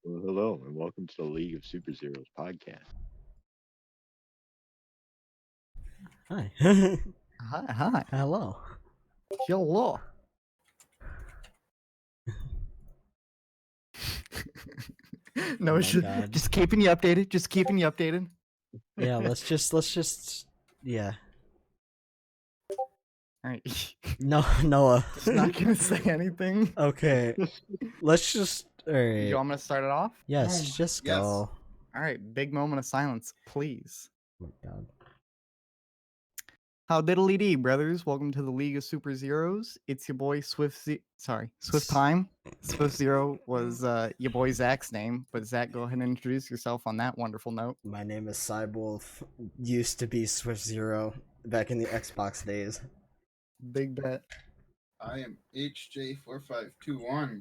Well, hello, and welcome to the League of Superzeros podcast. Hi. Hi, hi. Hello. Hello. No, Oh it's my god. just keeping you updated. Just keeping you updated. Yeah, let's just yeah. All right. No, Noah. Just not gonna say anything. Okay. Let's just Do alright. you want me to start it off? Yes, just yes. go. All right. Big moment of silence, please. Oh my god. How diddly dee, brothers? Welcome to the League of Super Zeros. It's your boy Swift Time. Swift Zero was your boy Zach's name, but Zach, go ahead and introduce yourself on that wonderful note. My name is Cybwolf. Used to be Swift Zero back in the Xbox days. Big bet. I am HJ4521,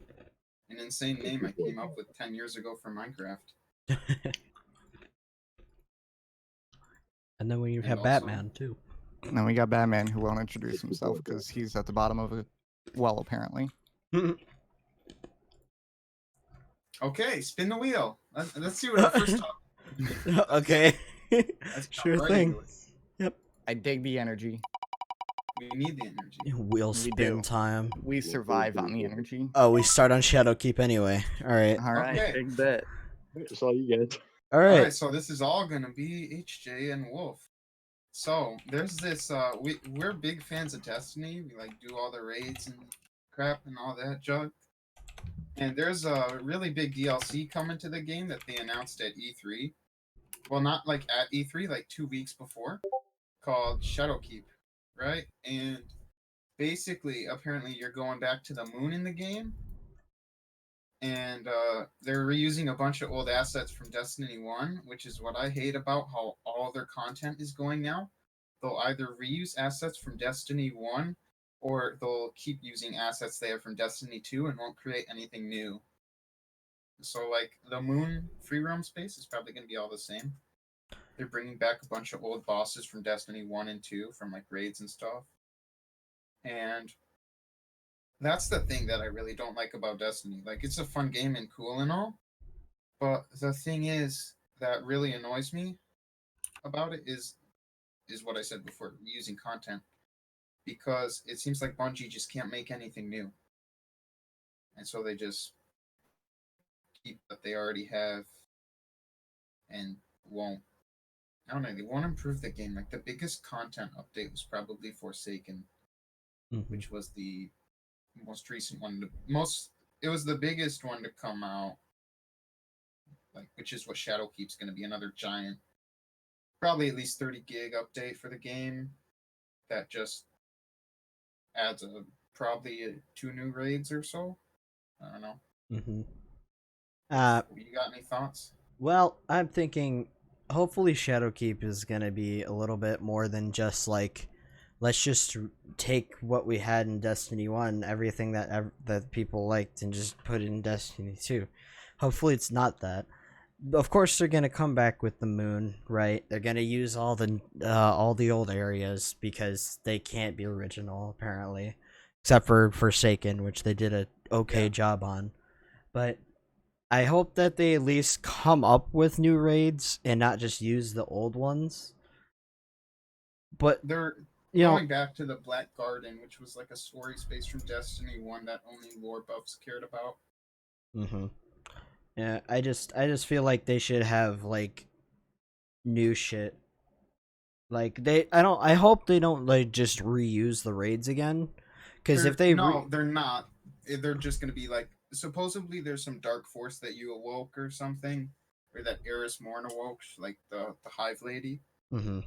an insane name I came up with 10 years ago for Minecraft. And then we And have also- Batman too. And then we got Batman, who won't introduce himself because he's at the bottom of a well, apparently. Okay, spin the wheel. Let's see what our first topic. Okay. Let's jump Sure right thing. into it. I dig the energy. We need the energy. Wheel We spin do. time. We survive on the energy. Oh, we start on Shadowkeep anyway. Alright. All right, Okay. big bet. That's all you get. Alright. Alright, so this is all gonna be HJ and Wolf. So there's this we're big fans of Destiny. We like do all the raids and crap and all that junk. And there's a really big DLC coming to the game that they announced at E3. Well, not like at E3, like 2 weeks before, called Shadowkeep, right? And basically, apparently, you're going back to the moon in the game, and they're reusing a bunch of old assets from Destiny 1, which is what I hate about how all their content is going now. They'll either reuse assets from Destiny 1, or they'll keep using assets they have from Destiny 2 and won't create anything new. So, like, the moon free roam space is probably going to be all the same. They're bringing back a bunch of old bosses from Destiny 1 and 2 from, like, raids and stuff. And that's the thing that I really don't like about Destiny. Like, it's a fun game and cool and all, but the thing is that really annoys me about it is what I said before, using content. Because it seems like Bungie just can't make anything new. And so they just keep what they already have and won't. I don't know, they won't improve the game. Like, the biggest content update was probably Forsaken, which was the most recent one. It was the biggest one to come out, like, which is what Shadowkeep's going to be, another giant, probably at least 30 gig update for the game that just adds probably 2 new raids or so. I don't know. Mm-hmm. You got any thoughts? Well, I'm thinking hopefully Shadowkeep is going to be a little bit more than just like let's just take what we had in Destiny 1, everything that people liked and just put it in Destiny 2. Hopefully it's not that. Of course they're going to come back with the moon, right? They're going to use all the old areas because they can't be original apparently, except for Forsaken, which they did a okay job on. But I hope that they at least come up with new raids and not just use the old ones. But They're you know, going back to the Black Garden, which was like a story space from Destiny 1 that only lore buffs cared about. yeah, I just feel like they should have like new shit. Like I hope they don't like just reuse the raids again. Because if they they're not. They're just gonna be like, supposedly there's some dark force that you awoke or something, or that Eris Morn awoke, like the Hive Lady. And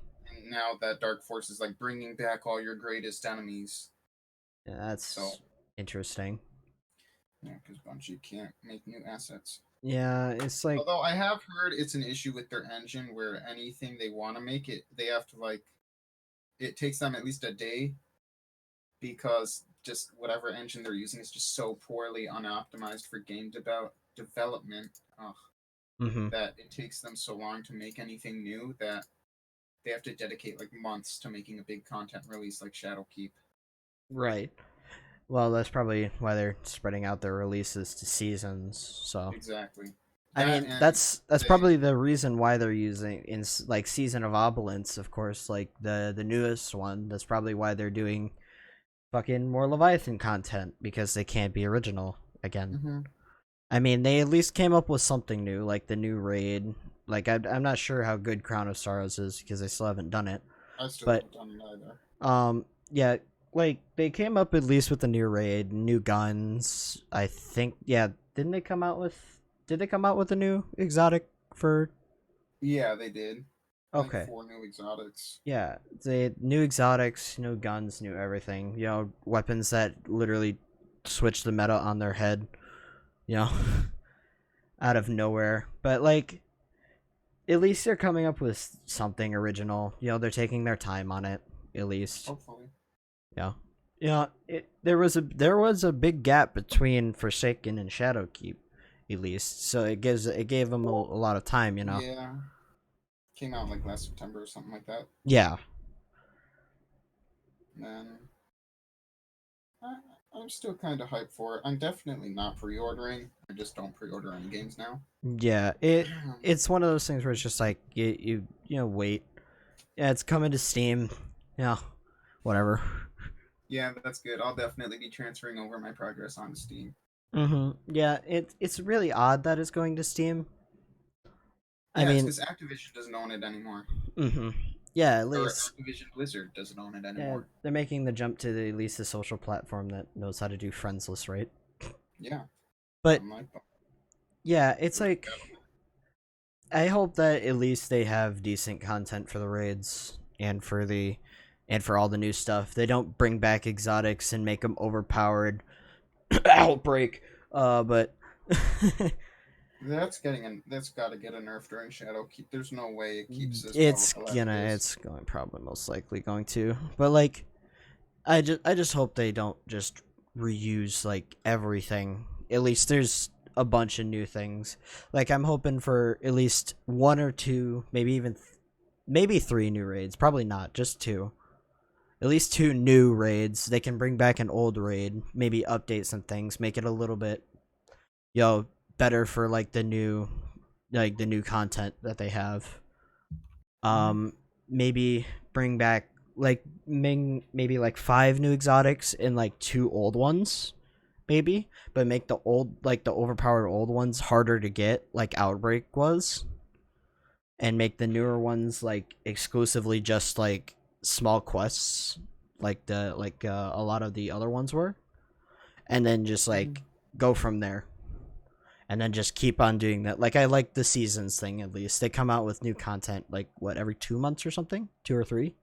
now that dark force is like bringing back all your greatest enemies. Yeah, that's interesting. Yeah, because Bungie can't make new assets. Yeah, it's like Although I have heard it's an issue with their engine where anything they want to make it, they have to like, it takes them at least a day because just whatever engine they're using is just so poorly unoptimized for game development that it takes them so long to make anything new that they have to dedicate like months to making a big content release like Shadowkeep. right. Well, that's probably why they're spreading out their releases to seasons. So Exactly. I That mean, and that's they- probably the reason why they're using in like Season of Opulence, of course, like the newest one. That's probably why they're doing fucking more Leviathan content because they can't be original again. Mhm. I mean, they at least came up with something new, like the new raid. Like I'm not sure how good Crown of Sorrows is because I still haven't done it. I still But- haven't done it either. Yeah, like they came up at least with the new raid, new guns. I think, yeah, didn't they come out with? Did they come out with a new exotic for? Yeah, they did. Like Okay. 4 new exotics. Yeah, the new exotics, new guns, new everything. You know, weapons that literally switch the meta on their head. You know, out of nowhere. But like, at least they're coming up with something original. You know, they're taking their time on it. At least, Hopefully. yeah. Yeah, there was a big gap between Forsaken and Shadowkeep, at least. So it gave them a lot of time. You know. Yeah. Came out like last September or something like that. Yeah. And I'm still kind of hyped for it. I'm definitely not pre-ordering. I just don't pre-order any games now. Yeah. It's one of those things where it's just like you wait. Yeah, it's coming to Steam. Yeah, whatever. Yeah, that's good. I'll definitely be transferring over my progress onto Steam. Yeah, it's really odd that it's going to Steam. I mean, because Activision doesn't own it anymore. Yeah, at Or least Activision Blizzard doesn't own it yeah, anymore. they're making the jump to at least a social platform that knows how to do friendsless, right? Yeah. But Unlike yeah, it's like I hope that at least they have decent content for the raids and for all the new stuff. They don't bring back exotics and make them overpowered. Outbreak. But that's got to get a nerf during Shadowkeep. There's no way it keeps this. it's going probably most likely going to. But like I just hope they don't just reuse like everything. At least there's a bunch of new things. Like I'm hoping for at least 1 or 2, maybe even maybe 3 new raids. Probably not, just 2. At least 2 new raids. They can bring back an old raid, maybe update some things, make it a little bit better for like the new content that they have. Maybe bring back like maybe like 5 new exotics and like 2 old ones, maybe, but make the overpowered old ones harder to get, like Outbreak was, and make the newer ones like exclusively just like small quests, like a lot of the other ones were, and then just like go from there. And then just keep on doing that. Like I like the seasons thing. At least they come out with new content like what, every 2 months or something, 2 or 3.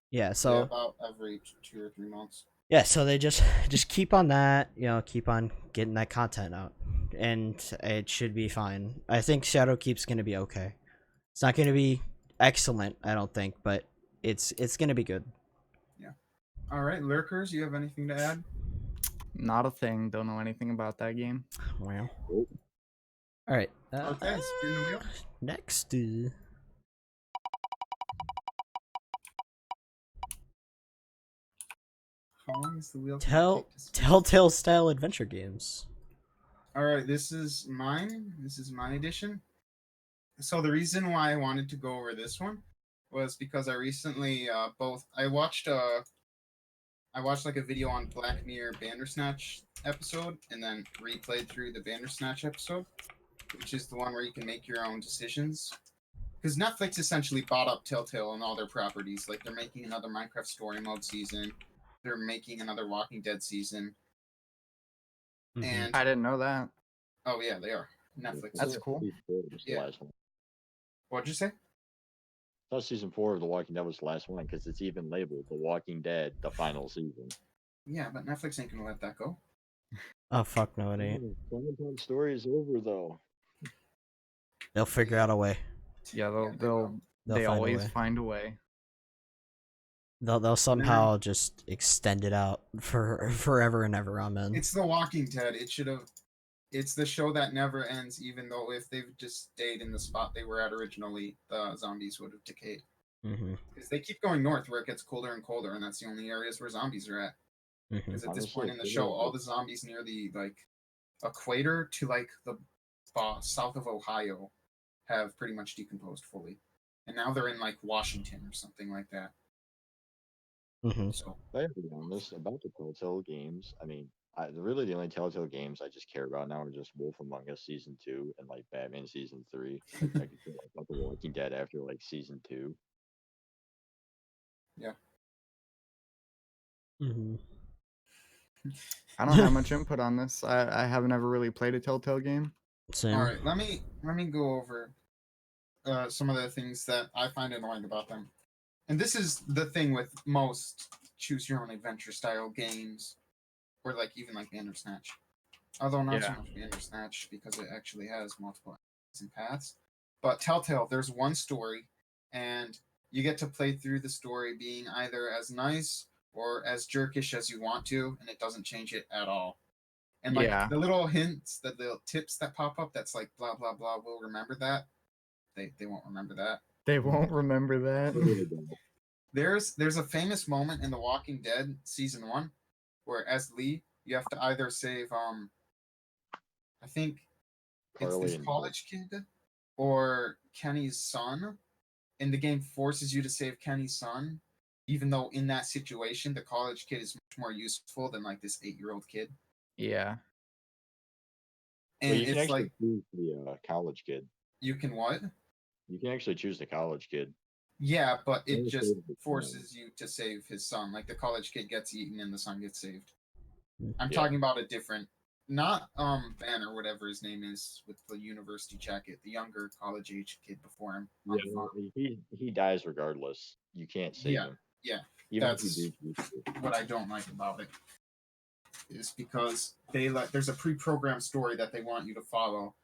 Yeah. So about every 2 or 3 months. yeah. So they just keep on that. Keep on getting that content out, and it should be fine. I think Shadowkeep's gonna be okay. It's not gonna be excellent, I don't think, but it's gonna be good. Yeah. All right, lurkers, you have anything to add? Not a thing. Don't know anything about that game. Wow. Nope. All right. Okay, spin the wheel. Next. How long is the wheel? gonna take to spin? Telltale style adventure games. All right, this is mine. This is my edition. So the reason why I wanted to go over this one was because I recently I watched like a video on Black Mirror Bandersnatch episode and then replayed through the Bandersnatch episode, which is the one where you can make your own decisions. Because Netflix essentially bought up Telltale and all their properties. Like they're making another Minecraft story mode season. They're making another Walking Dead season. And I didn't know that. oh yeah, they are. Netflix. That's cool. Season 4 was the Yeah. last one. What'd you say? I thought season 4 of The Walking Dead was the last one because it's even labeled The Walking Dead, the final season. Yeah, but Netflix ain't gonna let that go. Oh fuck no, it ain't. The story is over though. They'll figure out a way. Yeah, will. They'll they find a always way. find a way. They'll somehow just extend it out for forever and ever. Amen. It's The Walking Dead. It should have. It's the show that never ends. Even though if they've just stayed in the spot they were at originally, the zombies would have decayed. Because they keep going north where it gets colder and colder, and that's the only areas where zombies are at. Because at this point in the show, all the zombies near the like equator to like the south of Ohio have pretty much decomposed fully, and now they're in like Washington or something like that. Mm-hmm. So If I have to be honest about the Telltale games, I mean, really the only Telltale games I just care about now are just Wolf Among Us Season 2 and like Batman Season 3. I could care less about The Walking Dead after like Season 2. yeah, Mm-hmm. I don't have much input on this. I haven't ever really played a Telltale game. Same. all right. Let me go over some of the things that I find annoying about them. And this is the thing with most choose your own adventure style games, or like even like Bandersnatch. Although not so Yeah. much Bandersnatch because it actually has multiple endings and paths. But Telltale, there's one story, and you get to play through the story being either as nice or as jerkish as you want to, and it doesn't change it at all. And like Yeah. the little hints, the little tips that pop up, that's like blah blah blah. We'll remember that. They won't remember that. They won't remember that. There's a famous moment in The Walking Dead season 1 where as Lee you have to either save I think it's Carly this and college kid or Kenny's son, and the game forces you to save Kenny's son, even though in that situation the college kid is much more useful than like this 8-year-old kid. Yeah. Well, And you can it's actually like choose the college kid. you can what? You can actually choose the college kid. Yeah, but it Only just save the son. forces you to save his son. Like the college kid gets eaten and the son gets saved. I'm Yeah. talking about a different, not Ben or whatever his name is with the university jacket, the younger college age kid before him. On the farm. He dies regardless. You can't save Yeah, him. yeah. Even if you That's do choose to. what I don't like about it. Is because they like there's a pre-programmed story that they want you to follow,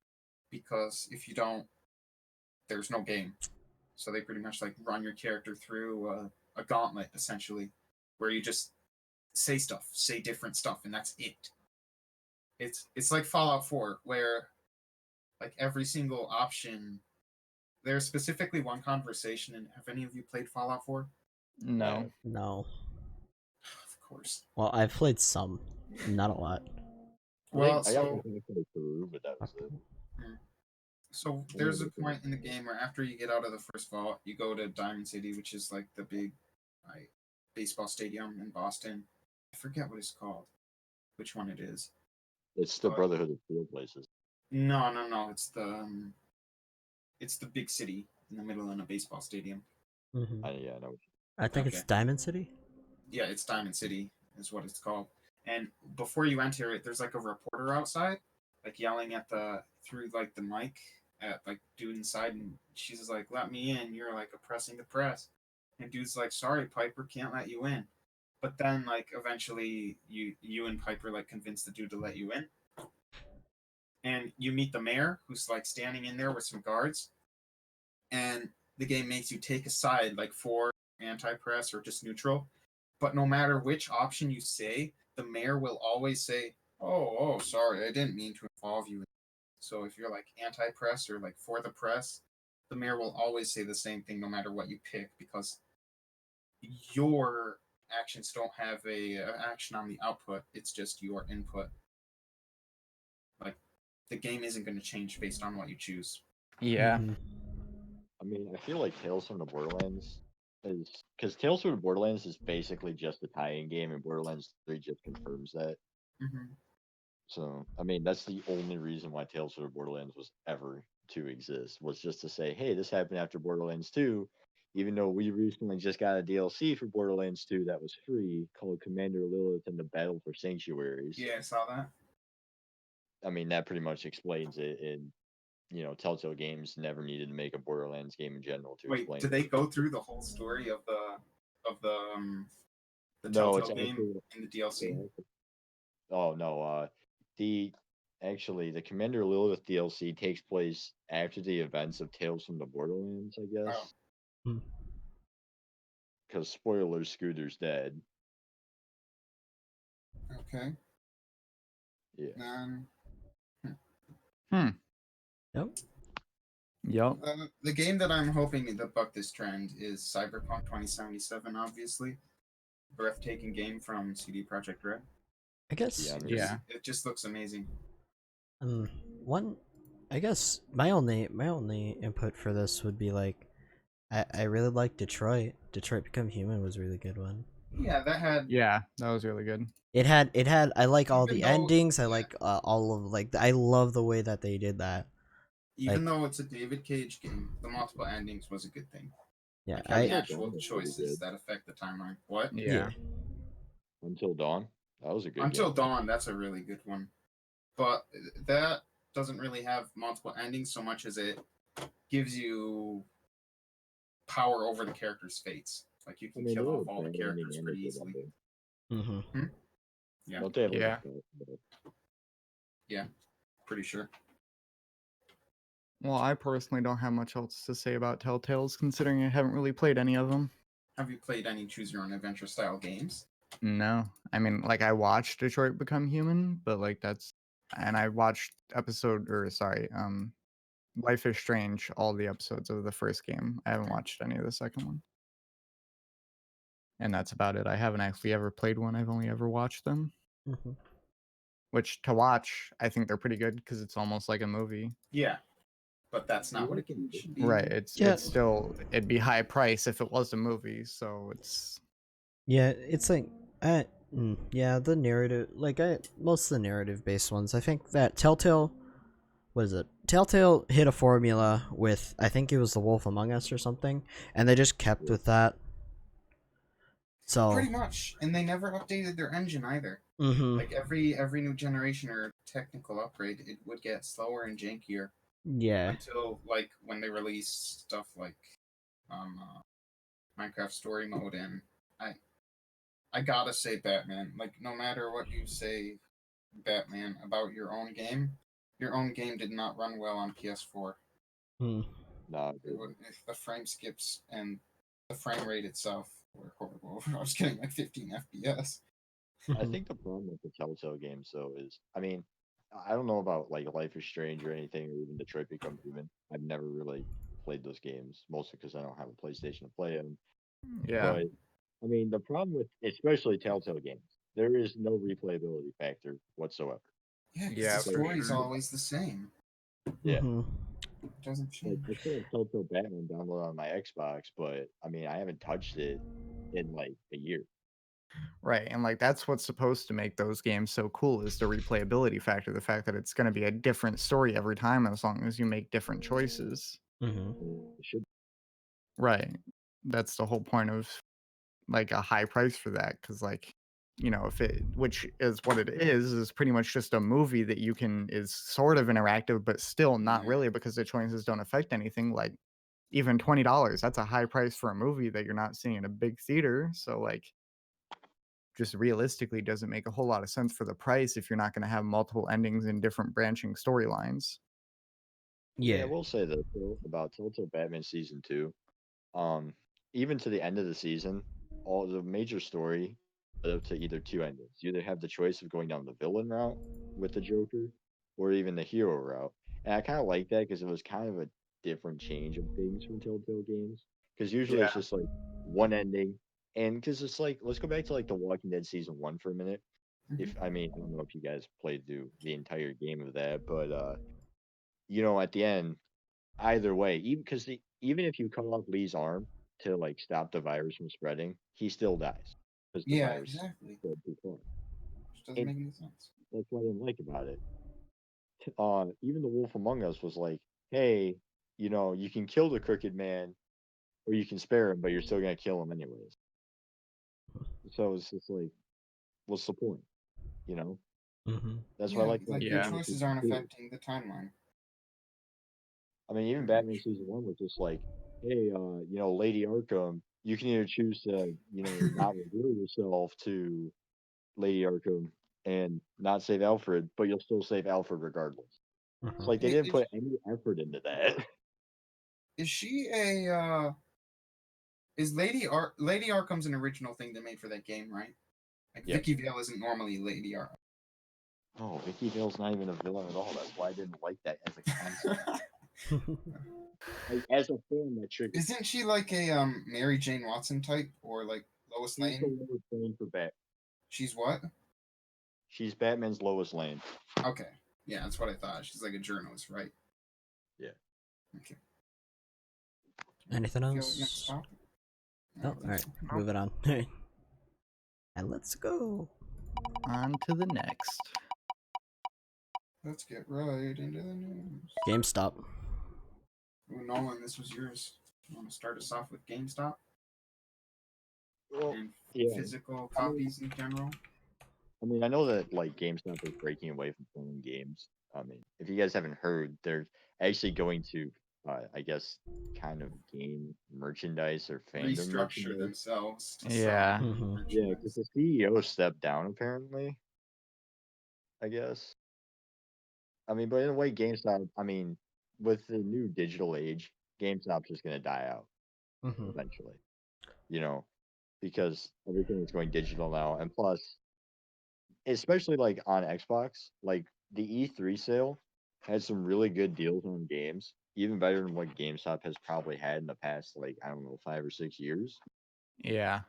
because if you don't, there's no game. So they pretty much like run your character through a gauntlet essentially, where you just say different stuff, and that's it. It's like Fallout 4, where like every single option. There's specifically one conversation, and have any of you played Fallout 4? No. No. Of course. Well, I've played some, not a lot. Well, I got so halfway through, but that was it. So there's a point in the game where after you get out of the first vault, you go to Diamond City, which is like the big baseball stadium in Boston. I forget what it's called, which one it is. It's the But Brotherhood of Steel places. no. It's the big city in the middle in a baseball stadium. Mm-hmm. Yeah, I know. I think it's Okay. Diamond City. Yeah, it's Diamond City is what it's called. And before you enter it, there's like a reporter outside, like yelling at through like the mic at like dude inside, and she's like, "Let me in." You're like oppressing the press, and dude's like, "Sorry, Piper, can't let you in." But then like eventually you and Piper like convince the dude to let you in, and you meet the mayor who's like standing in there with some guards, and the game makes you take a side like for anti-press or just neutral. But no matter which option you say, the mayor will always say, "Oh, sorry, I didn't mean to involve you." So if you're like anti-press or like for the press, the mayor will always say the same thing no matter what you pick, because your actions don't have a action on the output. It's just your input. Like the game isn't going to change based on what you choose. Yeah. Mhm. I mean, I feel like Tales from the Borderlands is because Tales from the Borderlands is basically just a tie-in game, and Borderlands 3 just confirms that. Mm-hmm. So, I mean, that's the only reason why Tales from the Borderlands was ever to exist, was just to say, hey, this happened after Borderlands 2, even though we recently just got a DLC for Borderlands 2 that was free called Commander Lilith and the Battle for Sanctuaries. Yeah, I saw that. I mean, that pretty much explains it, and Telltale Games never needed to make a Borderlands game in general to Wait, explain did it. they go through the whole story of the No, it's Telltale game actually in the DLC? oh no, the the Commander Lilith DLC takes place after the events of Tales from the Borderlands, I Oh, guess. Hmm. Because spoilers, Scooter's dead. okay. Yeah. Then Yep. Yep. the game that I'm hoping to buck this trend is Cyberpunk 2077. Obviously, breathtaking game from CD Projekt Red. I guess Yeah, Yeah. It just looks amazing. one I guess my only input for this would be like I really like Detroit. Detroit Become Human was a really good one. Yeah, that had Yeah, that was really good. It had I like all even the though endings. I yeah, like all of like I love the way that they did that. even Like though it's a David Cage game, the multiple endings was a good thing. yeah, Like having I Until Dawn actual was really choices good. that affect the timeline. What? yeah. Yeah. Until Dawn, that was a good Until game. Dawn, that's a really good one. But that doesn't really have multiple endings so much as it gives you power over the character's fates. Like you I can mean, they kill have off a all the bad ending characters and a pretty good easily. ending. Mm-hmm. Yeah, Don't they have like Yeah. yeah, pretty sure. Well, I personally don't have much else to say about Telltales, considering I haven't really played any of them. Have you played any choose your own adventure style games? No, I mean, like I watched Detroit Become Human, but like and I watched Life is Strange, all the episodes of the first game. I haven't watched any of the second one, and that's about it. I haven't actually ever played one. I've only ever watched them, Mm-hmm. which to watch, I think they're pretty good because it's almost like a movie. Yeah, but that's not what it You're should be. Right? Yeah. It's still it'd be high price if it was a movie, so it's Yeah, it's like yeah, the narrative like most of the narrative based ones. I think that Telltale was it? Telltale hit a formula with I think it was The Wolf Among Us or something, and they just kept with that. So Pretty much, and they never updated their engine either. mm-hmm. Like every new generation or technical upgrade, it would get slower and jankier Yeah. until like when they released stuff like Minecraft Story Mode, and I I gotta say Batman. Like no matter what you say, Batman about your own game did not run well on PS4. Mm. Nah, It would, the frame skips and the frame rate itself were horrible. I was getting like 15 FPS. I think the problem with the Telltale games though is, I mean, I don't know about like Life is Strange or anything, or even Detroit Become Human. I've never really played those games, mostly because I don't have a PlayStation to play them. yeah, But I mean, the problem with especially Telltale games, there is no replayability factor whatsoever. Yeah, because the yeah, for story's sure. always the same. Yeah, Mm-hmm. It doesn't like change. I still have Telltale Batman downloaded on my Xbox, but I mean, I haven't touched it in like a year. Right, and like that's what's supposed to make those games so cool is the replayability factor, the fact that it's going to be a different story every time as long as you make different choices. Mm-hmm. It should. Right. That's the whole point of like a high price for that cuz like if it which is what it is pretty much just a movie that you can is sort of interactive but still not Yeah. really because the choices don't affect anything like even $20 that's a high price for a movie that you're not seeing in a big theater so like just realistically doesn't make a whole lot of sense for the price if you're not going to have multiple endings and different branching storylines. Yeah, I Yeah. will say this though about Telltale Batman season two. Um, even to the end of the season, all the major story led up to either two endings. You either have the choice of going down the villain route with the Joker, or even the hero route. And I kind of like that because it was kind of a different change of things from Telltale games. Because usually it's Yeah. just like one ending, and because it's like let's go back to like The Walking Dead season one for a minute. If Mhm. I mean I don't know if you guys played through the entire game of that, but at the end either way, even if you cut off Lee's arm to like stop the virus from spreading, he still dies because the Yeah, virus exactly. spread too far. Which doesn't And make any sense. that's what I didn't like about it. Even the Wolf Among Us was like, hey, you can kill the crooked man or you can spare him, but you're still gonna kill him anyways. So it's just like, what's the point? You know, Mm-hmm. that's what I Yeah, like about like your Yeah. Batman choices season aren't two. affecting the timeline. I mean, even Pretty Batman much. season one was just like, hey, Lady Arkham, you can either choose to, not reveal yourself to Lady Arkham and not save Alfred, but you'll still save Alfred regardless. It's Mm-hmm. like they didn't put any effort into that. Is she a is Lady Arkham's an original thing they made for that game, right? Like Yes. Vicky Vale isn't normally Lady Arkham. Oh, Vicky Vale's not even a villain at all. That's why I didn't like that as a concept. Like as a fan, that triggered. Isn't she like a Mary Jane Watson type or like Lois She's the Lane? lowest lane for Bat. She's what? She's Batman's lowest lane. Okay. Yeah, that's what I thought. She's like a journalist, right? Okay. Anything Feel else? next topic? I Oh, don't think alright. so. Moving on. And let's go. On to the next. Let's get right into the news. GameStop. Ooh, Nolan, this was yours. You want to start us off with GameStop Well, and yeah. physical I mean, copies in general? I mean, I know that like GameStop is breaking away from playing games. I mean, if you guys haven't heard, they're actually going to, I guess, kind of game merchandise or fandom Restructure merchandise. themselves to Yeah. sell Mhm. Yeah, because merchandise. the CEO stepped down apparently. I guess. I mean, but in a way, GameStop. I mean, with the new digital age, GameStop's just gonna die out Mhm. eventually. You know, because everything is going digital now, and plus, especially like on Xbox, like the E3 sale had some really good deals on games, even better than what GameStop has probably had in the past, like I don't know, 5 or 6 years. Yeah.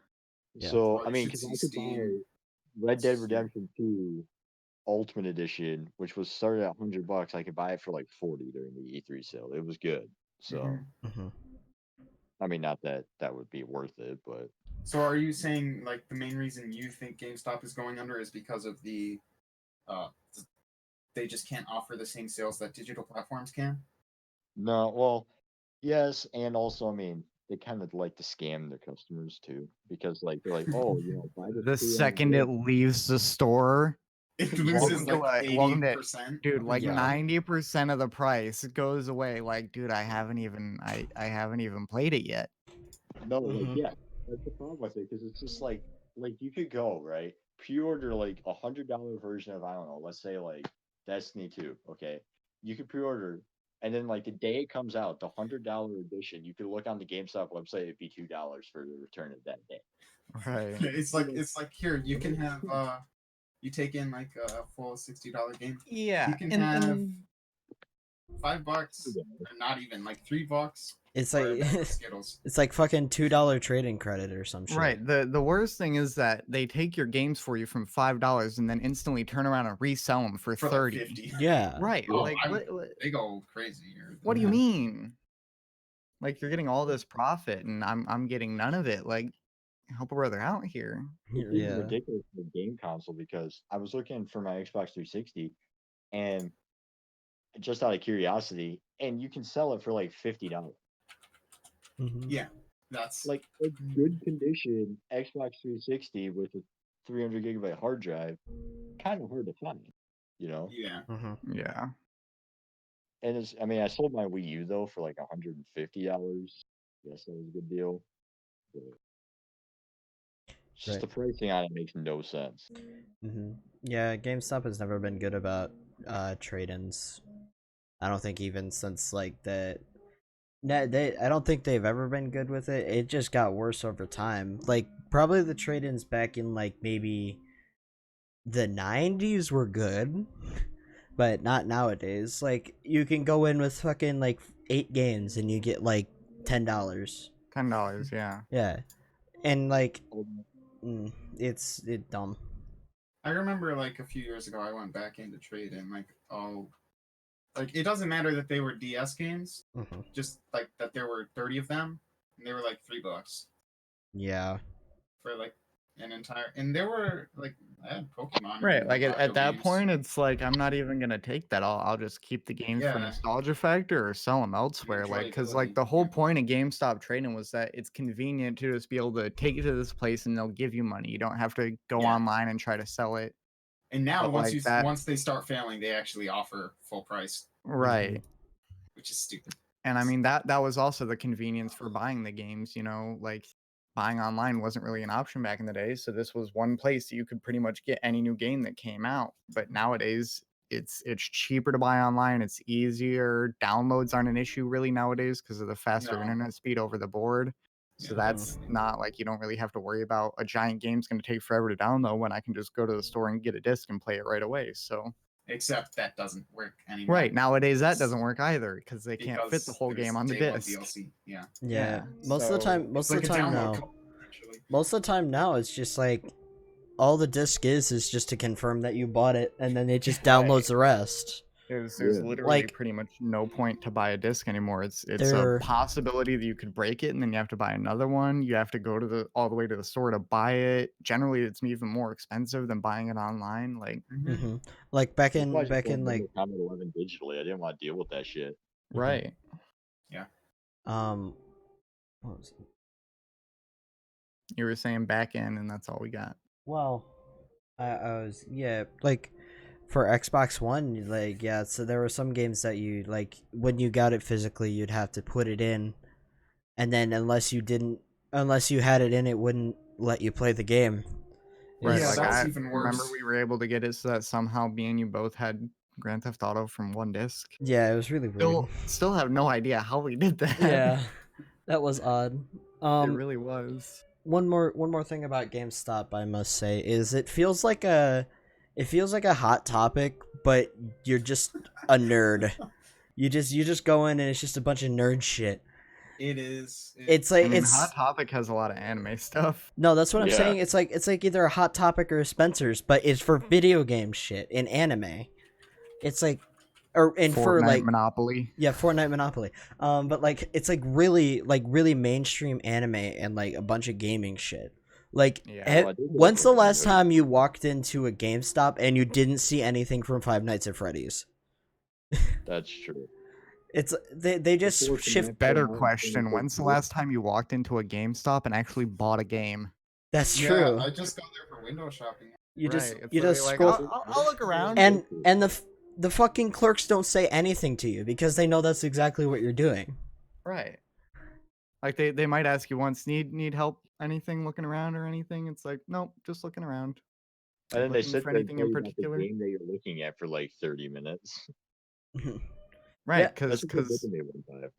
Yeah. So Well, I you mean, should because see I could buy Steam. Red Dead Yeah. Redemption 2 Ultimate Edition, which was started at $100, I could buy it for like 40 during the E3 sale. It was good. So Mhm. Mhm. I mean, not that that would be worth it, but So are you saying like the main reason you think GameStop is going under is because of the uh they just can't offer the same sales that digital platforms can? no, well, yes, and also I mean, they kind of like to scam their customers too, because like they're like, oh, buy this The pre-owned second it game. leaves the store, It welcome loses to like welcome to 80% dude, of like its Yeah. value. 90% of the price goes away. Like, dude, I haven't even played it yet. No, like Mhm. yeah, that's the problem with it because it's just like you could go right pre-order like $100 version of I don't know, let's say like Destiny 2. Okay, you could pre-order, and then like the day it comes out, the $100 edition, you could look on the GameStop website, it'd be $2 for the return of that day. Right. It's So, like here you can have you take in like a full $60 game. Yeah. You can And have $5 yeah. or not even like $3 It's for a like bag of Skittles. it's like fucking $2 trading credit or some shit. right. The worst thing is that they take your games for you from $5 and then instantly turn around and resell them for For 30. like 50. Yeah. Right. Oh, Like they go crazy here. what do you Yeah. mean? Like you're getting all this profit and I'm getting none of it. Like help a brother out here. It's even Yeah. ridiculous for a game console because I was looking for my Xbox 360 and just out of curiosity, and you can sell it for like $50. Mhm. Yeah, that's Like a good condition Xbox 360 with a 300 gigabyte hard drive, kind of hard to find, you know. yeah. Mhm. Yeah. And it's, I mean, I sold my Wii U though for like $150. Yes, that was a good deal. But it's just Right. the pricing on it makes no sense. Mhm. Yeah, GameStop has never been good about trade-ins. I don't think even since like the I don't think they've ever been good with it. It just got worse over time. Like probably the trade-ins back in like maybe the 90s were good, but not nowadays. Like you can go in with fucking like 8 games and you get like $10. $10, yeah. Yeah. And like Oh, it's dumb. I remember like a few years ago I went back into trade and like like it doesn't matter that they were DS games, Mhm. just like that there were 30 of them and they were like $3 Yeah. for like an entire and there were like I had Pokemon Right. and Like Mario at that games. point it's like I'm not even gonna take that. I'll just keep the games for Yeah, nostalgia factor or sell them elsewhere. Like because like enjoyability. the whole Yeah. point of GameStop trading was that it's convenient to just be able to take it to this place and they'll give you money. You don't have to go Yeah. online and try to sell it. And now But like that once they start failing, they actually offer full price, right. which is stupid. And I mean that was also the convenience for buying the games, like buying online wasn't really an option back in the day. So this was one place that you could pretty much get any new game that came out. But nowadays it's cheaper to buy online. It's easier. Downloads aren't an issue really nowadays because of the faster No. internet speed over the board. So Yeah, that's not like you don't really have to worry about a giant game's going to take forever to download when I can just go to the store and get a disc and play it right away. So except that doesn't work anymore. right nowadays that doesn't work either because they can't fit the Because whole there's game on the day one disc. DLC. Yeah. Yeah. Most so of the time It's like a download code, actually. Most of the time now it's just like all the disc is just to confirm that you bought it and then it just downloads the rest. There's Yeah. literally Like- pretty much no point to buy a disc anymore. It's a There- possibility that you could break it and then you have to buy another one. You have to go to all the way to the store to buy it. Generally, it's even more expensive than buying it online. Like, hmm Like back That's why I in just bought like Mortal Kombat 11 digitally. I didn't want to deal with that shit. right? what was it? You were saying back end, and that's all we got. Well, I was like for Xbox One, like so there were some games that you like when you got it physically, you'd have to put it in, and then unless you had it in, it wouldn't let you play the game. It Right. was- Yeah, Like that's I even remember worse. we were able to get it so that somehow me and you both had Grand Theft Auto from one disc. yeah, it was really weird. Still have no idea how we did that. Yeah, that was odd. It really was. One more thing about GameStop I must say is it feels like a hot topic, but you're just a nerd. You just go in and it's just a bunch of nerd shit. It is. It's I like mean, it's Hot Topic has a lot of anime stuff. no, that's what I'm Yeah. saying. It's like either a hot topic or a Spencer's, but it's for video game shit in anime. It's like for Fortnite, like Monopoly. yeah, Fortnite Monopoly. But like it's like really mainstream anime and like a bunch of gaming shit. Like Yeah. Well, I did get when's the Fortnite last notice. time you walked into a GameStop and you didn't see anything from Five Nights at Freddy's? That's true. It's they just Before shift. Connect- Better Fortnite, question: Fortnite, when's the last time you walked into a GameStop and actually bought a game? That's Yeah, true. I just go there for window shopping. You just Right, it's you just like, scroll I'll look around. and the fucking clerks don't say anything to you because they know that's exactly what you're doing. Right. Like they might ask you once, need help anything looking around or anything? It's like, nope, just looking around. And then they Looking sit for there and anything tell in you about the particular? game that you're looking at for like 30 minutes. Right, Yeah. That's because what they did to me one time.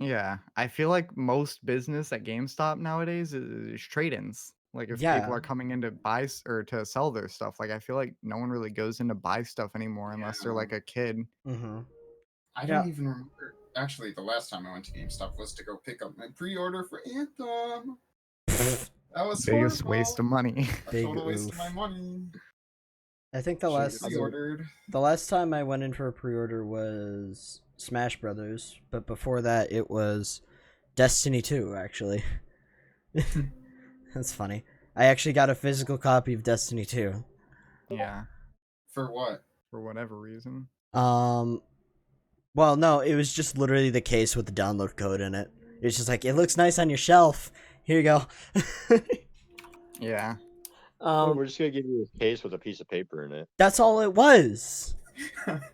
yeah, I feel like most business at GameStop nowadays is trade-ins. Like if people Yeah. are coming in to buy or to sell their stuff, like I feel like no one really goes in to buy stuff anymore unless they're like a kid. Mm-hmm. I don't even remember. Actually, the last time I went to GameStop was to go pick up my pre-order for Anthem. That was Biggest horrible. waste of money. A Big total waste of oof. my money. I think the Should've last Pre-ordered. the last time I went in for a pre-order was Smash Brothers, but before that it was Destiny 2 actually. That's funny. I actually got a physical copy of Destiny 2. Yeah, For what? for whatever reason. Well, no, it was just literally the case with the download code in it. It's just like it looks nice on your shelf. Here you go. Yeah. We're just gonna give you this case with a piece of paper in it. That's all it was.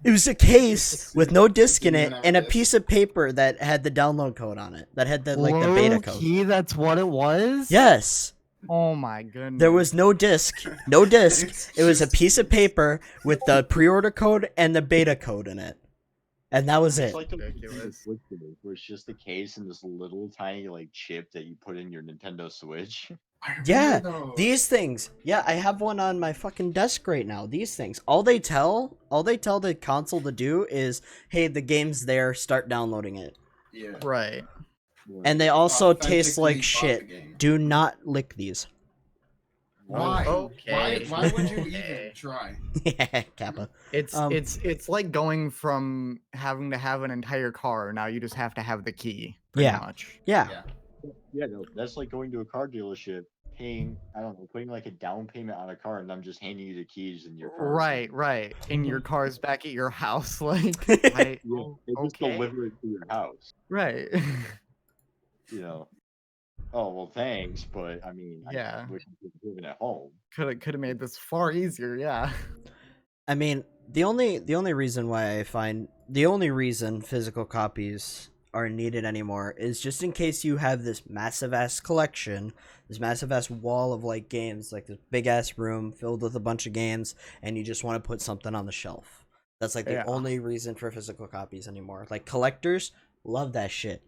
It was a case with no disc in it and a piece of paper that had the download code on it. That had the the beta code. Low-key, that's what it was? Yes. Oh my goodness. There was no disc. No disc. It was a piece of paper with the pre-order code and the beta code in it. And that was It's it. like the Ridiculous. where it's just a case and this little tiny like chip that you put in your Nintendo Switch. I remember Yeah, those. these things. Yeah, I have one on my fucking desk right now. These things. All they tell the console to do is, "Hey, the game's there. Start downloading it." Yeah. Right. And they also taste Authentically like bought shit. the game. Do not lick these. Why? Okay. Why would you Okay. even try? Yeah, Kappa. It's Um, it's like going from having to have an entire car, now you just have to have the key, pretty Yeah. much. Yeah. Yeah. Yeah, no, that's like going to a car dealership, paying, I don't know, putting like a down payment on a car, and I'm just handing you the keys in your car. Right, right. And your car's back at your house, like Yeah, oh, they just okay. deliver it to your house. Right. You know. Oh well, thanks, but I mean, Yeah. I wish I was living at home. Could have made this far easier, yeah. I mean, the only reason why I find the only reason physical copies are needed anymore is just in case you have this massive ass collection, this massive ass wall of like games, like this big ass room filled with a bunch of games, and you just want to put something on the shelf. That's like the Yeah. only reason for physical copies anymore. Like collectors love that shit,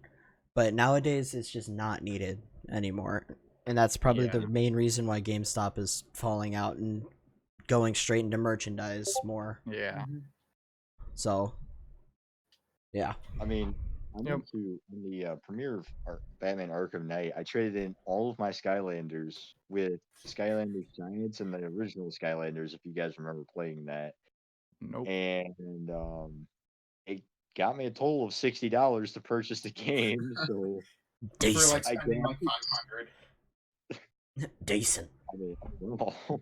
but nowadays it's just not needed anymore, and that's probably Yeah. the main reason why GameStop is falling out and going straight into merchandise more. Yeah. So, yeah. I mean, I Yep. went to in the premiere of Batman Arkham Knight. I traded in all of my Skylanders with Skylanders Giants and the original Skylanders. If you guys remember playing that, Nope. and it got me a total of $60 to purchase the game. So For Decent. like I spending like guess 500. Decent. I mean, I don't know. All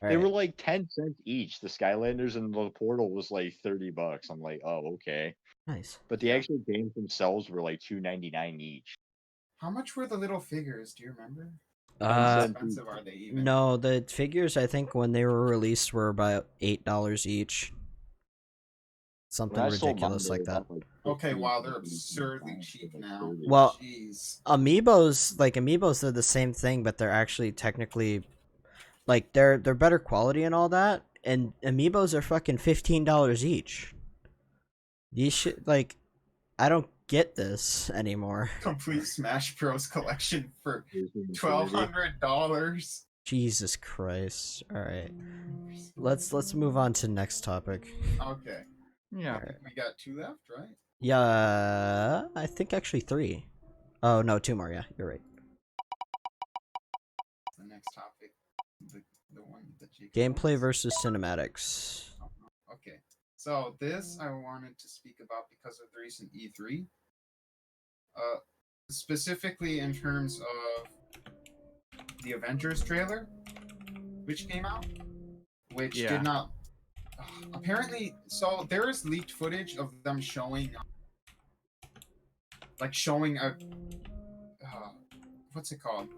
They were right. like 10 cents each. The Skylanders and the Portal was like $30. I'm like, oh, okay. Nice. But the Yeah. actual games themselves were like $2.99 each. How much were the little figures? Do you remember? How cents expensive are they even? No, the figures I think when they were released were about $8 each. Something When I sold mine, ridiculous they like were that. about like Okay, 15, wow, they're 17 absurdly pounds, cheap like now. 30. Well, Jeez. amiibos are the same thing, but they're actually technically like they're better quality and all that. And amiibos are fucking $15 each. These shit like I don't get this anymore. Complete Smash Bros. Collection for Disney Infinity. $1,200. Jesus Christ. All right. Let's move on to next topic. Okay, Yeah. Alright. we got 2 left, right? Yeah, I think actually 3. Oh, no, 2 more. Yeah, you're right. The next topic, the one that Jacob Gameplay wants. versus cinematics. Okay, so this I wanted to speak about because of the recent E3. Specifically in terms of the Avengers trailer, which came out, which Yeah. did not. Apparently, so there is leaked footage of them showing, showing a, what's it called?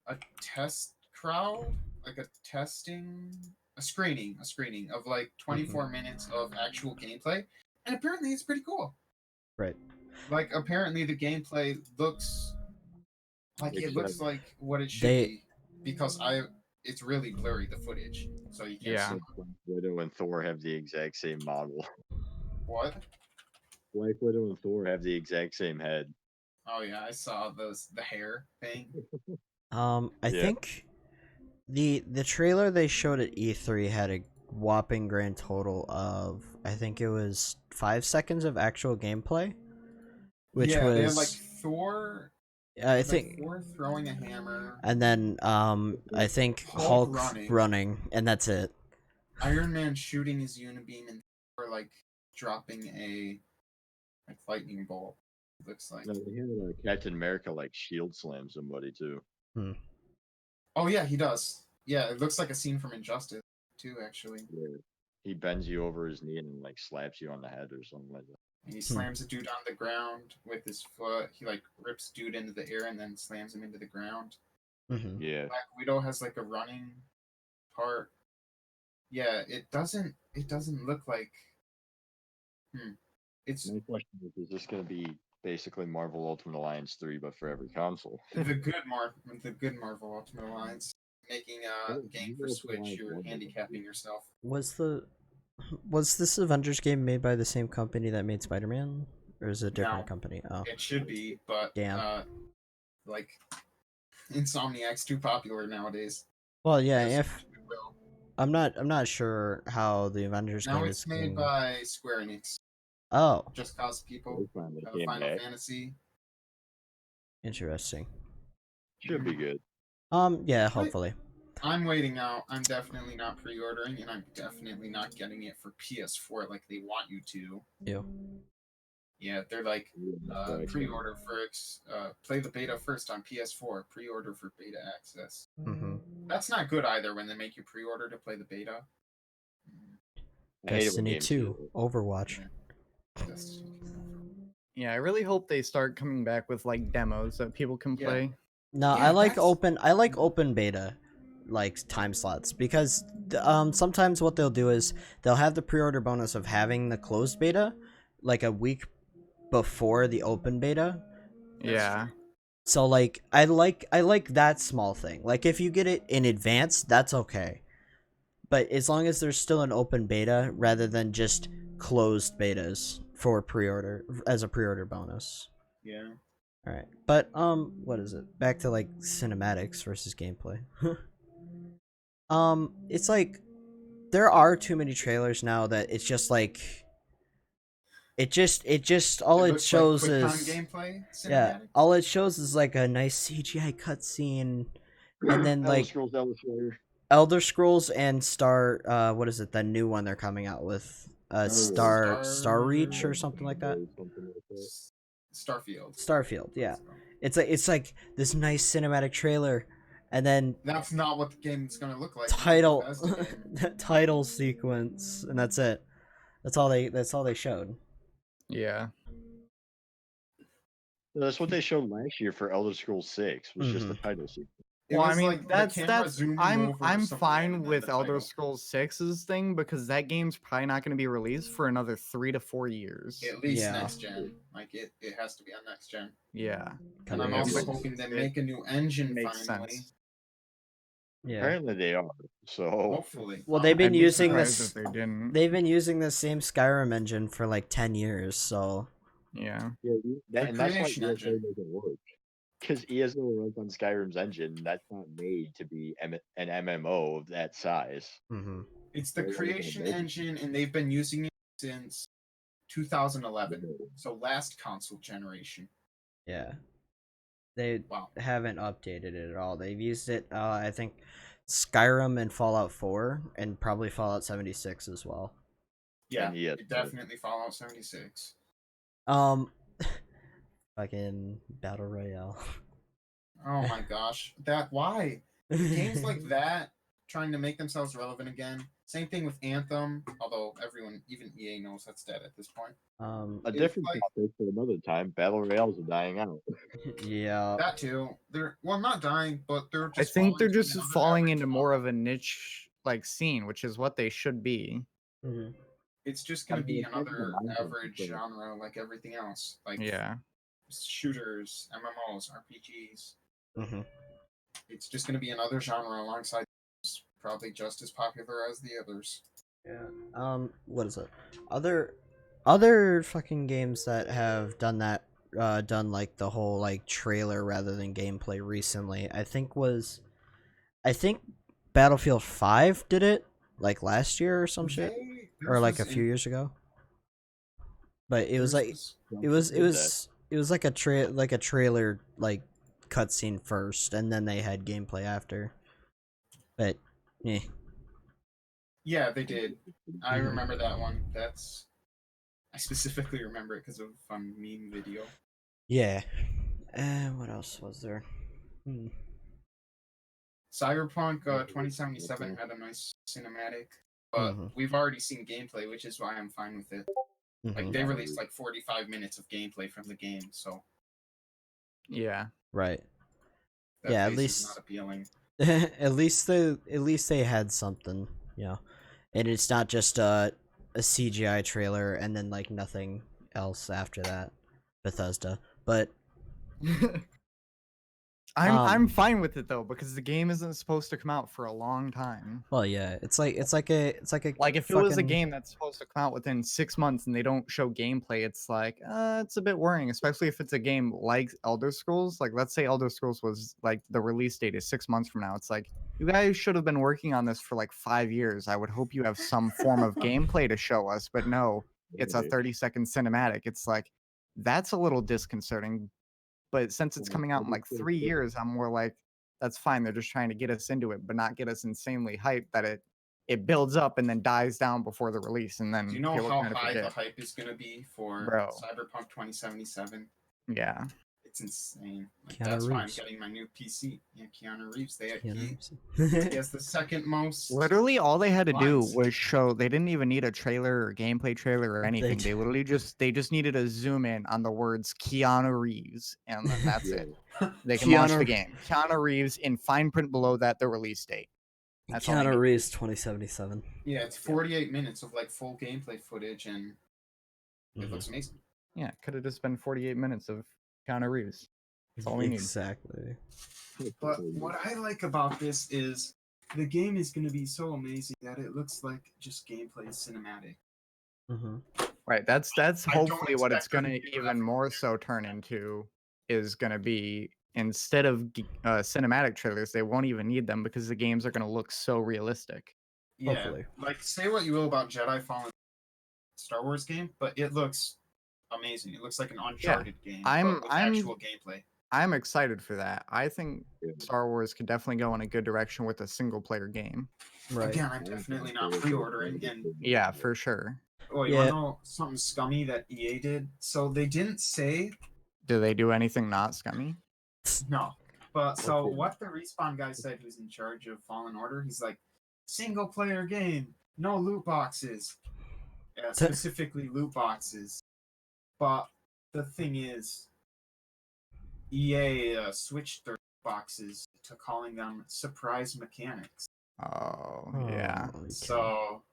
A test crowd, like a screening of like 24 minutes of actual gameplay, and apparently it's pretty cool. Right. Like apparently the gameplay looks like They it looks should. like what it should be because it's really blurry, the footage, so you can't Yeah. see Black Widow and Thor have the exact same model. what. Black Widow and Thor have the exact same head. Oh yeah, I saw the hair thing. I Yeah. think the trailer they showed at E3 had a whopping grand total of I think it was 5 seconds of actual gameplay, which yeah, they had was like Thor. I Like think, Thor throwing a hammer, and then I think Hulk Hulk running. running, and that's it. Iron Man shooting his unibeam, and Thor like dropping a like lightning bolt. It looks like. No, they had Captain America like shield slam somebody too. Oh yeah, he does. Yeah, it looks like a scene from Injustice too, actually. Yeah. He bends you over his knee and like slaps you on the head or something like that. And he slams a dude on the ground with his foot. He like rips dude into the air and then slams him into the ground. Mm-hmm. Yeah. Black Widow has like a running part. Yeah, it doesn't look like. It's My question is this going to be basically Marvel Ultimate Alliance 3, but for every console? the good Marvel Ultimate Alliance. Making a game for Switch, you're handicapping yourself. Was this Avengers game made by the same company that made Spider-Man, or is it a different No. company? Oh, It should be, but damn. Like Insomniac's too popular naudays. Well, yeah. Yes, If I'm not sure how the Avengers now game it's is made getting. by Square Enix. Oh, Just cause people Finally have came Final back. Fantasy. interesting. Should be good. Yeah, hopefully. I'm waiting out. I'm definitely not pre-ordering, and I'm definitely not getting it for PS4 like they want you to. Ew. Yeah, they're like, Yeah, pre-order first. Play the beta first on PS4. Pre-order for beta access. Mm-hmm. That's not good either when they make you pre-order to play the beta. I hate it when Destiny games 2, do that. Overwatch. Destiny. Yeah, I really hope they start coming back with like demos that people can Yeah. play. No, Yeah, I like that's- open beta like time slots because sometimes what they'll do is they'll have the pre-order bonus of having the closed beta like a week before the open beta. Yeah. So like I like that small thing. Like if you get it in advance, that's okay. But as long as there's still an open beta rather than just closed betas for pre-order as a pre-order bonus. Yeah. All right. But what is it? Back to like cinematics versus gameplay. It's like there are too many trailers now that it's just like it just all it looks shows like QuickTime is gameplay cinematic. yeah, all it shows is like a nice CGI cutscene and then Elder like Scrolls Elder Slayer. Elder Scrolls and Star. What is it? That new one they're coming out with. Star Reach or something like that. Starfield. Starfield. Yeah. It's like this nice cinematic trailer, and then That's not what the game's gonna look like. title It's a Bethesda game. title sequence, and that's it. That's all they showed. Yeah. That's what they showed last year for Elder Scrolls 6. Was just the title sequence. It Well, I was mean, like the that's camera zooming over I'm somewhere fine and then with the Elder title. Scrolls 6's thing because that game's probably not going to be released for another 3 to 4 years. At least Yeah. next gen. Like it has to be on next gen. Yeah. And I'm Yeah, also it hoping they it make a new engine makes finally. sense. Yeah. Apparently they are. So Hopefully. Well, they've been I'd be using surprised this. if they didn't. They've been using the same Skyrim engine for like 10 years, so Yeah. and that's why creation ESO engine. doesn't work. Because ESO runs on Skyrim's engine, that's not made to be an MMO of that size. It's the They're running on creation mobile. engine, and they've been using it since 2011. So last console generation. yeah. They Wow. haven't updated it at all. They've used it, I think, Skyrim and Fallout 4, and probably Fallout 76 as well. Yeah, And ESO. definitely Fallout 76. Fucking Battle Royale. Oh my gosh. Why? Games like that trying to make themselves relevant again. Same thing with Anthem, although everyone, even EA, knows that's dead at this point. A different topic for another time. Battle Royales are dying out. Yeah. That too. They're not dying, but they're I just think they're falling just to another falling average into more level. of a niche like scene, which is what they should be. It's just gonna be it's not another even a average Minecraft, genre like everything else. Like Yeah. shooters, MMOs, RPGs. It's just gonna be another genre alongside probably just as popular as the others. Yeah. What is it? Other fucking games that have done that, done like the whole like trailer rather than gameplay recently. I think Battlefield 5 did it like last year or some shit, or like a few years ago. But it was like it was like a trailer like cutscene first, and then they had gameplay after. But yeah. Yeah, they did. I remember that one. I specifically remember it because of a fun meme video. Yeah. What else was there? Cyberpunk 2077 had a nice cinematic, but we've already seen gameplay, which is why I'm fine with it. Like they released like 45 minutes of gameplay from the game, so Yeah. Right. that Yeah, face at least is not appealing. at least they had something, you know. And it's not just a CGI trailer and then like nothing else after that. Bethesda. But I'm fine with it though because the game isn't supposed to come out for a long time. Well, yeah, it's like a Like if it was a game that's supposed to come out within 6 months and they don't show gameplay, it's like it's a bit worrying, especially if it's a game like Elder Scrolls. Like let's say Elder Scrolls was like the release date is 6 months from now. It's like you guys should have been working on this for like 5 years. I would hope you have some form of gameplay to show us, but no, it's a 30-second cinematic. It's like that's a little disconcerting. But since it's coming out in like 3 years, I'm more like, that's fine. They're just trying to get us into it, but not get us insanely hyped that it builds up and then dies down before the release, and then Do you know people how kind of high the forget. hype is gonna be for Bro. Cyberpunk 2077? Yeah. It's insane. Like, Keanu that's why I'm Reeves. getting my new PC. Yeah, Keanu Reeves. Keanu He Reeves. has the second most. Literally, all they had to do Lines. was show. They didn't even need a trailer or gameplay trailer or anything. They d- literally they just needed to zoom in on the words Keanu Reeves, and then that's it. They can launch the game. Keanu Reeves in fine print below that the release date. That's all they Keanu need. Reeves 2077. Yeah, it's 48 minutes of like full gameplay footage, and it looks amazing. Yeah, could have just been 48 minutes of Keanu Reeves. That's all we need. Exactly. But what I like about this is the game is going to be so amazing that it looks like just gameplay cinematic. Right. That's I don't hopefully what it's expect going them to to do even that. more so turn into is going to be instead of cinematic trailers, they won't even need them because the games are going to look so realistic. Yeah, Hopefully. like say what you will about Jedi Fallen Star Wars game, but it looks amazing. It looks like an Uncharted game, but with actual gameplay. I'm excited for that. I think Yeah. Star Wars could definitely go in a good direction with a single player game. Right. Again, I'm definitely not pre-ordering. And Yeah, for sure. oh, you Yeah. wanna know something scummy that EA did? So they didn't say Do they do anything not scummy? no, but so Okay. what the Respawn guy said, who's in charge of Fallen Order, he's like, single player game, no loot boxes. Yeah, specifically loot boxes. But the thing is, EA switched their boxes to calling them surprise mechanics. Oh, yeah. okay. So,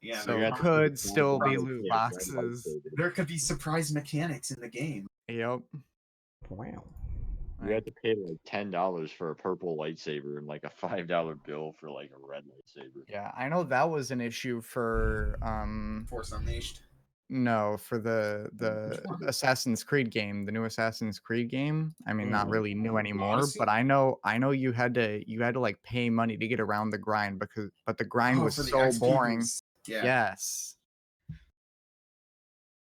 yeah, So you it have to could put still be $5 loot for a red boxes. lightsaber. there could be surprise mechanics in the game. Yep. Wow. You have to pay like $10 for a purple lightsaber and like a $5 bill for like a red lightsaber. Yeah, I know that was an issue for Force Unleashed. no, for the Which one? Assassin's Creed game, the new Assassin's Creed game. I mean, not Mhm. really new anymore, Odyssey? but I know you had to like pay money to get around the grind but the grind was for the so XP boring. boost. Yeah. Yes.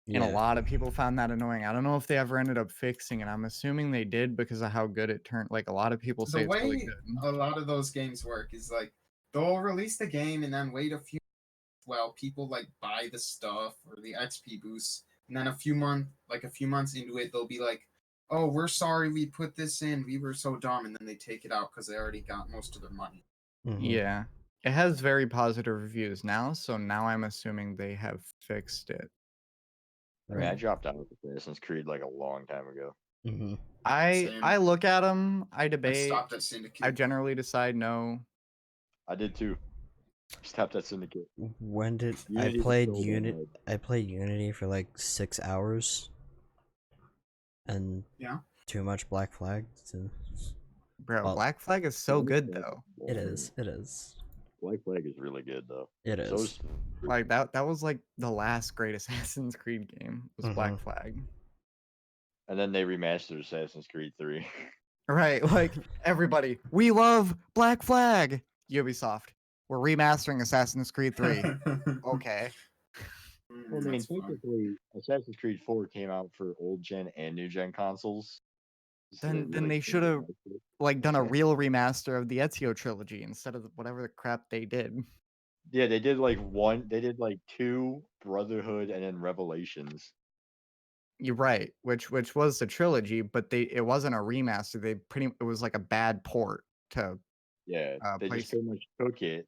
And a Yeah. lot of people found that annoying. I don't know if they ever ended up fixing it. I'm assuming they did because of how good it turned. Like a lot of people say The it's really way good. a lot of those games work is like they'll release the game and then wait a few while people like buy the stuff or the XP boosts, and then a few months into it, they'll be like, "Oh, we're sorry we put this in. We were so dumb," and then they take it out because they already got most of their money. Mhm. Yeah. It has very positive reviews now, so now I'm assuming they have fixed it. I mean, I Right. dropped out of Assassin's Creed like a long time ago. Mm-hmm. I Same. look at them, I I debate, stopped at Syndicate. I generally decide no. I did too. Stopped at Syndicate. When did Unity I was played still Unity? bad. I played Unity for like 6 hours, and Yeah. too much Black Flag. Bro, Well, Black Flag is so Black good Flag though. it boring. is. It is. Black Flag is really good though. It So is. is Like that was like the last great Assassin's Creed game was Black Flag. and then they remastered Assassin's Creed 3. Right, like everybody, we love Black Flag. Ubisoft, we're remastering Assassin's Creed 3. Okay. Well, I mean, That's fun. technically, Assassin's Creed 4 came out for old gen and new gen consoles. So Then really they couldn't should have remaster it. like done a real remaster of the Ezio trilogy instead of whatever the crap they did. Yeah, they did like one. They did like 2 Brotherhood and then Revelations. You're right, which was the trilogy, but it wasn't a remaster. It was like a bad port to Yeah, they just place. pretty much took it,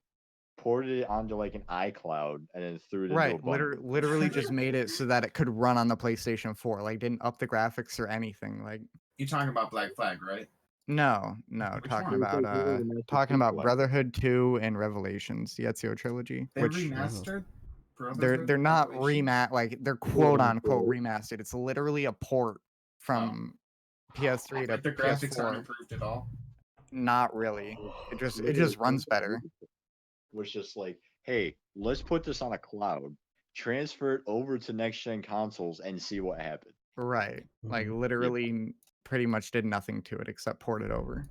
ported it onto like an iCloud, and then threw it into a Right, bundle. literally just made it so that it could run on the PlayStation 4. Like didn't up the graphics or anything. Like You're talking about Black Flag, right? no, Which talking one? about talking about Brotherhood 2 and Revelations, the Ezio trilogy, They which remastered. they're not Revelations? like they're quote unquote unquote. remastered. It's literally a port from PS3 to Like the graphics aren't PS4. improved at all. Not really. It Literally just runs better. was just like, hey, let's put this on a cloud, transfer it over to next gen consoles, and see what happens. Right. Like Mhm. literally pretty much did nothing to it except port it over.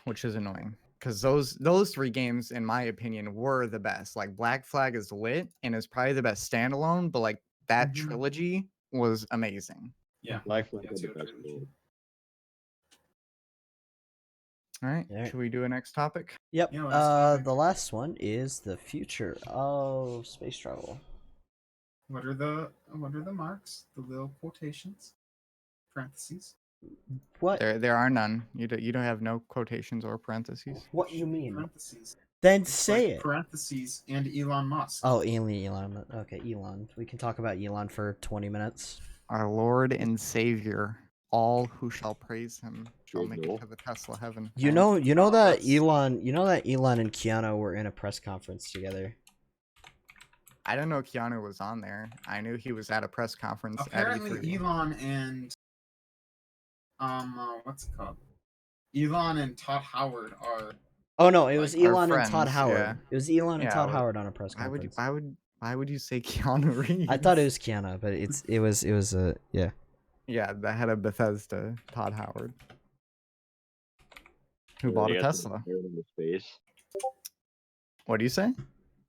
Which is annoying. Because those 3 games, in my opinion, were the best. Like Black Flag is lit and is probably the best standalone, but like that Mhm. trilogy was amazing. Yeah. Black Flag The had the Ezio best trilogy. build. All right. Alright. Should we do a next topic? Yep. Yeah, last topic. The last one is the future of space travel. What are the marks? The little quotations, parentheses. What? There are none. You don't have no quotations or parentheses. What you mean? Parentheses. Then It's say like it. parentheses and Elon Musk. Oh, Elon. Okay, Elon. We can talk about Elon for 20 minutes. Our Lord and Savior. All who shall praise him shall Good make Lord. it to the Tesla heaven. You Alright. know that that's- Elon and Keanu were in a press conference together. I didn't know Keanu was on there. I knew he was at a press conference at Apparently, E3. Elon and what's it called? Elon and Todd Howard are. Oh no, it was Like, our Elon and Todd friends, Howard. yeah. It was Elon and Yeah, Todd well, Howard on a press Why conference. would you say Keanu Reeves? I thought it was Keanu, but it was yeah. Yeah, the head of Bethesda, Todd Howard, who bought They a got to Tesla. Skyrim into space. What do you say?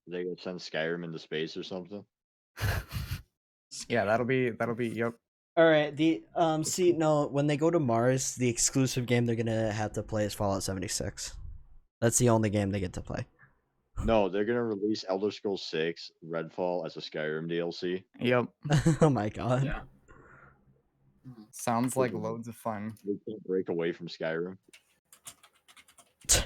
They gonna send Skyrim into space or something. Yeah, that'll be yep. All right. The see no, when they go to Mars, the exclusive game they're gonna have to play is Fallout 76. That's the only game they get to play. No, they're gonna release Elder Scrolls 6 Redfall as a Skyrim DLC. Yep. Oh my god. Yeah. Mhm. Sounds like loads of fun. They can't break away from Skyrim.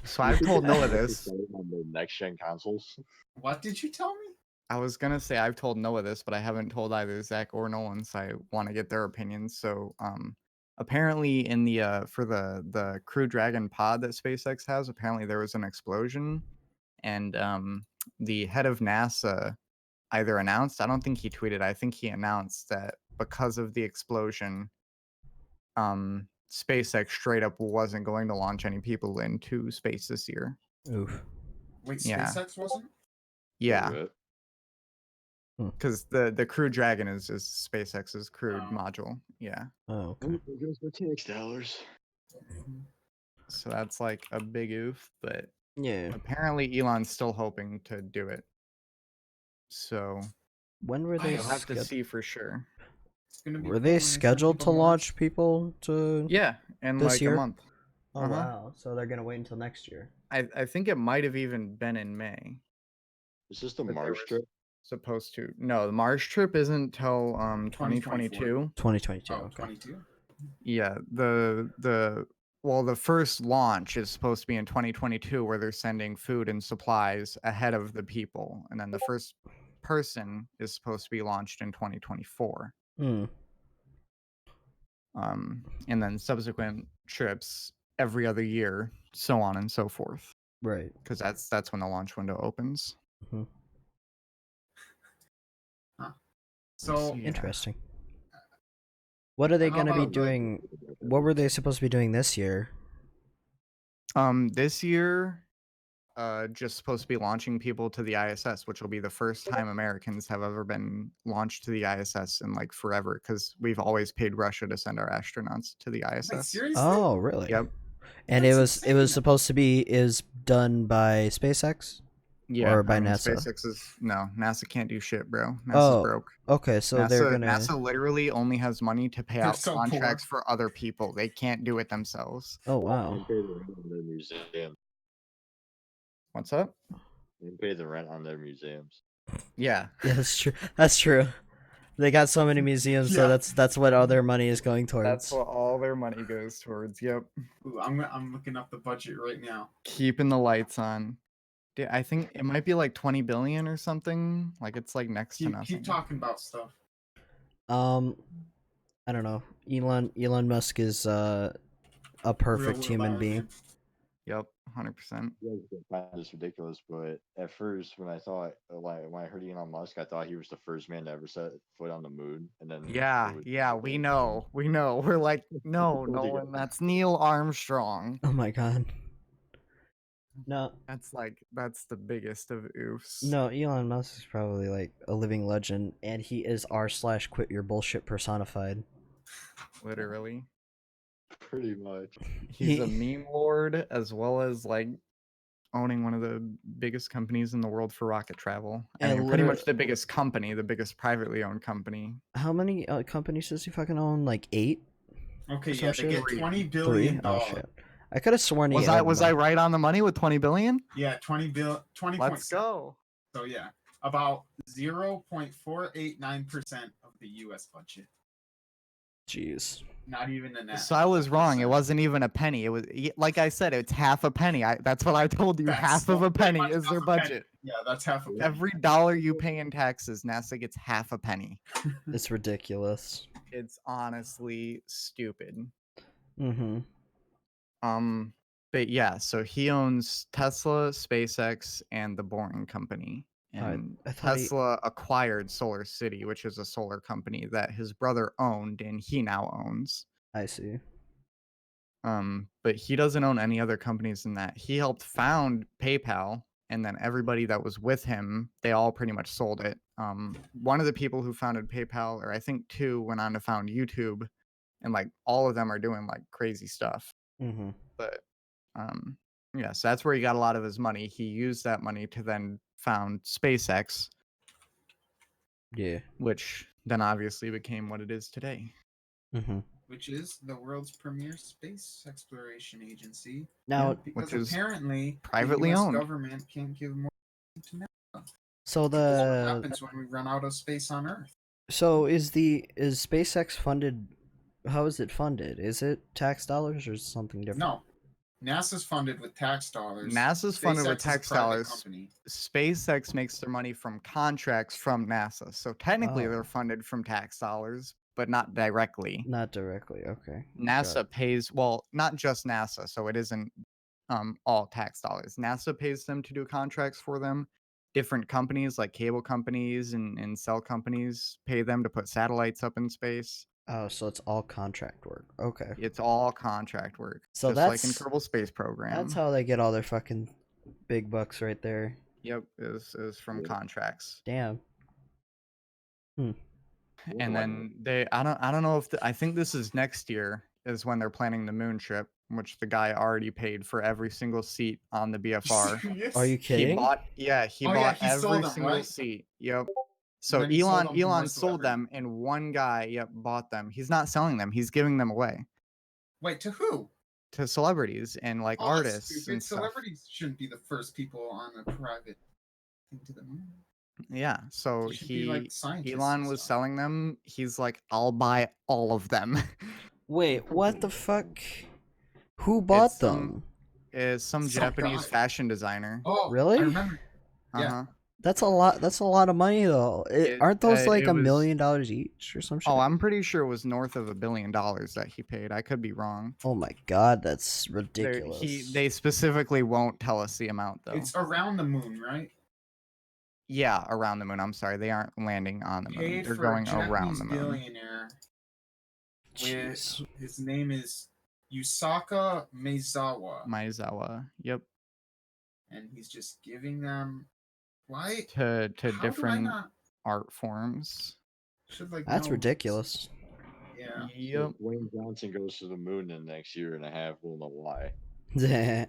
So I've told Noah Actually this. start on the next gen consoles. What did you tell me? I was gonna say I've told Noah this, but I haven't told either Zach or Nolan, so I want to get their opinions. So apparently in the for the Crew Dragon pod that SpaceX has, apparently there was an explosion, and the head of NASA either announced, I don't think he tweeted, I think he announced that because of the explosion, SpaceX straight up wasn't going to launch any people into space this year. Oof. Wait, Yeah. SpaceX wasn't? Yeah, Right. because the Crew Dragon is SpaceX's crewed Oh. module. Yeah, Oh, okay. There goes the $6. so that's like a big oof, but Yeah. apparently Elon's still hoping to do it. So When were they we'll have to sched- see for sure. It's gonna be Were cool they when send scheduled to people Mars. launch people to Yeah, in This like year? a month. Oh Uh-huh. wow. So they're gonna wait until next year. I think it might have even been in May. Is this the But there Mars was trip? supposed to. No, the Mars trip isn't till 2022. 2022. Oh, Okay. 22? Yeah, the first launch is supposed to be in 2022 where they're sending food and supplies ahead of the people, and then the first person is supposed to be launched in 2024. Hmm. And then subsequent trips every other year, so on and so forth, Right. because that's when the launch window opens. Mhm. So, Yeah. Interesting. What are they How gonna be about, like- doing? What were they supposed to be doing this year? This year, just supposed to be launching people to the ISS, which will be the first time Americans have ever been launched to the ISS in like forever, because we've always paid Russia to send our astronauts to the ISS. wait, seriously? Oh, really? Yep. And That's it was insane. supposed to be done by SpaceX? Yeah. Or by I mean, NASA? SpaceX is no, NASA can't do shit, bro. NASA's Oh, broke. okay, so they're gonna NASA literally only has money to pay They're out so contracts poor. for other people. They can't do it themselves. Oh wow. They pay the rent on their museum. What's up? They pay the rent on their museums. Yeah. Yeah, that's true. That's true. They got so many museums, so Yeah. that's what all their money is going towards. That's what all their money goes towards. Yep. Ooh, I'm looking up the budget right now. Keeping the lights on. I think it might be like 20 billion or something. Like it's like next to nothing. Keep talking about stuff. I don't know. Elon Musk is a perfect Real human loud, being. man. Yep, 100%. You guys can find this ridiculous, but at first, when I heard Elon Musk, I thought he was the first man to ever set foot on the moon, and then Yeah, it was- yeah, we know. We're like, no, Told you Nolan, guys. that's Neil Armstrong. Oh my god. No, That's the biggest of oofs. no. Elon Musk is probably like a living legend, and he is r/quit your bullshit personified. Literally. Pretty much. He's a meme lord as well as like owning one of the biggest companies in the world for rocket travel. I And mean, pretty much the biggest company, the biggest privately owned company. How many companies does he fucking own? Like 8? Okay, Or yeah, some they shit? get $20 3? billion. Oh shit. I could have sworn he Was owned I right on the money with 20 billion? Yeah, 20 Let's go. So yeah, about 0.489% of the U.S. budget. Jeez. Not even a net. So I was wrong. It wasn't even a penny. It was like I said, it's half a penny. That's what I told you. That's Half of a pretty penny much is their half a penny. budget. Yeah, that's half a penny. Every dollar you pay in taxes, NASA gets half a penny. It's ridiculous. It's honestly stupid. Mm-hmm. But yeah, so he owns Tesla, SpaceX, and the Boring Company. And I thought Tesla acquired Solar City, which is a solar company that his brother owned and he now owns. I see. But he doesn't own any other companies than that. He helped found PayPal, and then everybody that was with him, they all pretty much sold it. One of the people who founded PayPal, or I think 2, went on to found YouTube, and like all of them are doing like crazy stuff. Mm-hmm. But yeah, so that's where he got a lot of his money. He used that money to then found SpaceX, Yeah. which then obviously became what it is today. Mm-hmm. which is the world's premier space exploration agency. Now, Because Which is apparently privately the U.S. owned. government can't give more to NASA. so This is what the happens when we run out of space on Earth. so is SpaceX funded? How is it funded? Is it tax dollars or something different? No, NASA's funded with tax dollars. NASA's funded with SpaceX is a tax private dollars. company. SpaceX makes their money from contracts from NASA. So technically Oh. they're funded from tax dollars, but not directly. Not directly. Okay. NASA pays, well, not just NASA, so it isn't all tax dollars. NASA pays them to do contracts for them. Different companies like cable companies and cell companies pay them to put satellites up in space. Oh, so it's all contract work. Okay. It's all contract work. So just like in that's- Kerbal Space Program. That's how they get all their fucking big bucks right there. Yep, is from Yeah. contracts. Damn. And then I don't know if I think this is next year is when they're planning the moon trip, which the guy already paid for every single seat on the BFR. Serious? Are you kidding? He bought Oh, yeah, he every sold them, single right? seat. Yep. So then he sold them to more Elon sold celebrities. them and one guy bought them. He's not selling them. He's giving them away Wait, to who? to celebrities and like Oh, that's artists stupid. and stuff. Celebrities shouldn't be the first people on a private thing to the moon. Yeah, so They should be, like, scientists Elon and was stuff. selling them. He's like, I'll buy all of them. Wait, what the fuck? Who bought It's some- them? Is some Some Japanese guy. fashion designer. Oh, Really? I remember. Yeah. Uh-huh. That's a lot. That's a lot of money though. Aren't those like it $1 was- million each or some shit? Oh, I'm pretty sure it was north of $1 billion that he paid. I could be wrong. Oh my god, that's They're- ridiculous. They specifically won't tell us the amount though. It's around the moon, right? Yeah, around the moon. I'm sorry, they aren't landing on the moon. Paid They're for going a Japanese around the moon. billionaire. Jeez. His name is Yusaka Maezawa, Maezawa. Yep. and he's just giving them. Why? To How do I different not? art forms. Should like. That's know- ridiculous. Yeah. Yep. If Wayne Johnson goes to the moon in the next year and a half, we'll know why. Not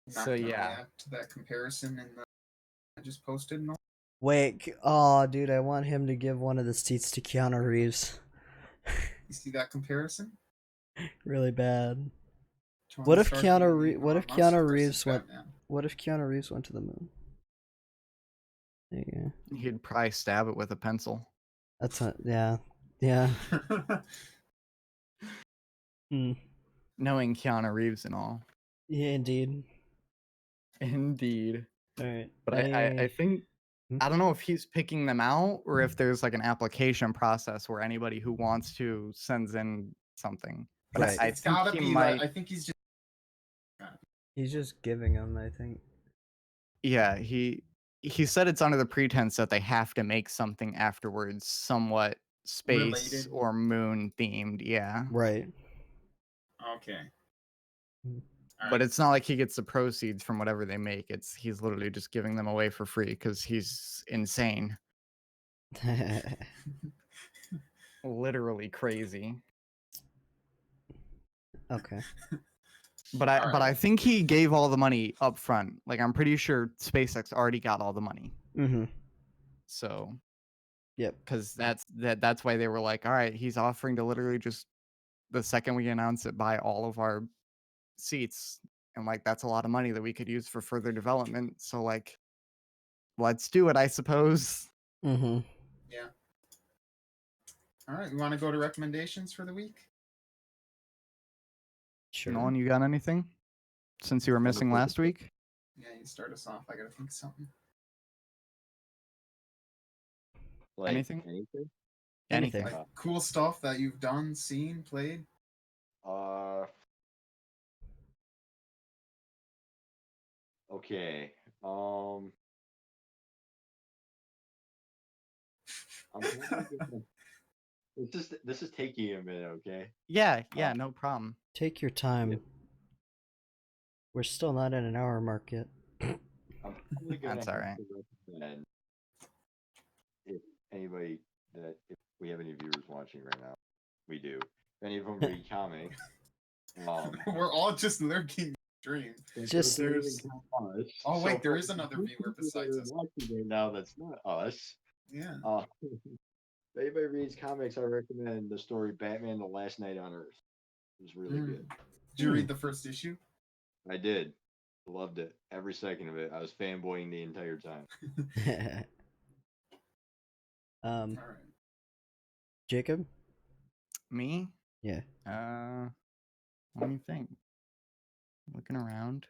So, gonna yeah. react to that comparison in the I just posted. And all. Wait, oh dude, I want him to give one of the seats to Keanu Reeves. You see that comparison? Really bad. Tony What if Stark Keanu being Reeves? What Elon if Musk Keanu versus Reeves went? Batman. What if Keanu Reeves went to the moon? There you go. He'd probably stab it with a pencil. That's a, yeah, yeah. Hmm. Knowing Keanu Reeves and all. Yeah, indeed. Indeed. All right. But I think Hmm? I don't know if he's picking them out or if there's like an application process where anybody who wants to sends in something. But Right. I It's think gotta he be might. like I think he's just He's just giving them, I think. Yeah, he said it's under the pretense that they have to make something afterwards, somewhat space Related. or moon themed. Yeah, Right. okay. Hmm. but it's not like he gets the proceeds from whatever they make. He's literally just giving them away for free because he's insane, literally crazy. Okay. But I Alright. think he gave all the money up front. Like I'm pretty sure SpaceX already got all the money. Mm-hmm. So Yep. because that's why they were like, all right, he's offering to literally just the second we announce it, buy all of our seats, and like that's a lot of money that we could use for further development. So like, let's do it, I suppose. Mm-hmm. Yeah. All right. You want to go to recommendations for the week? Sure. Nolan, you got anything? Since you were missing last week. Yeah, you start us off. I gotta think of something. Like Anything? Anything? Anything. Like cool stuff that you've done, seen, played. Okay. I'm probably gonna- this is taking a minute, okay? Yeah, no problem. Take your time. We're still not at an hour mark yet. I'm probably gonna That's have alright. to recommend if anybody if we have any viewers watching right now, we do. If any of them read comics, We're all just lurking stream. Just- there's Oh, wait, there is another viewer besides us. watching right now that's not us. Yeah. anybody reads comics, I recommend the story Batman: The Last Night on Earth. It was really good. Did you read the first issue? I did. Loved it. Every second of it. I was fanboying the entire time. All right. Jacob? Me? Yeah. Let me think. Looking around.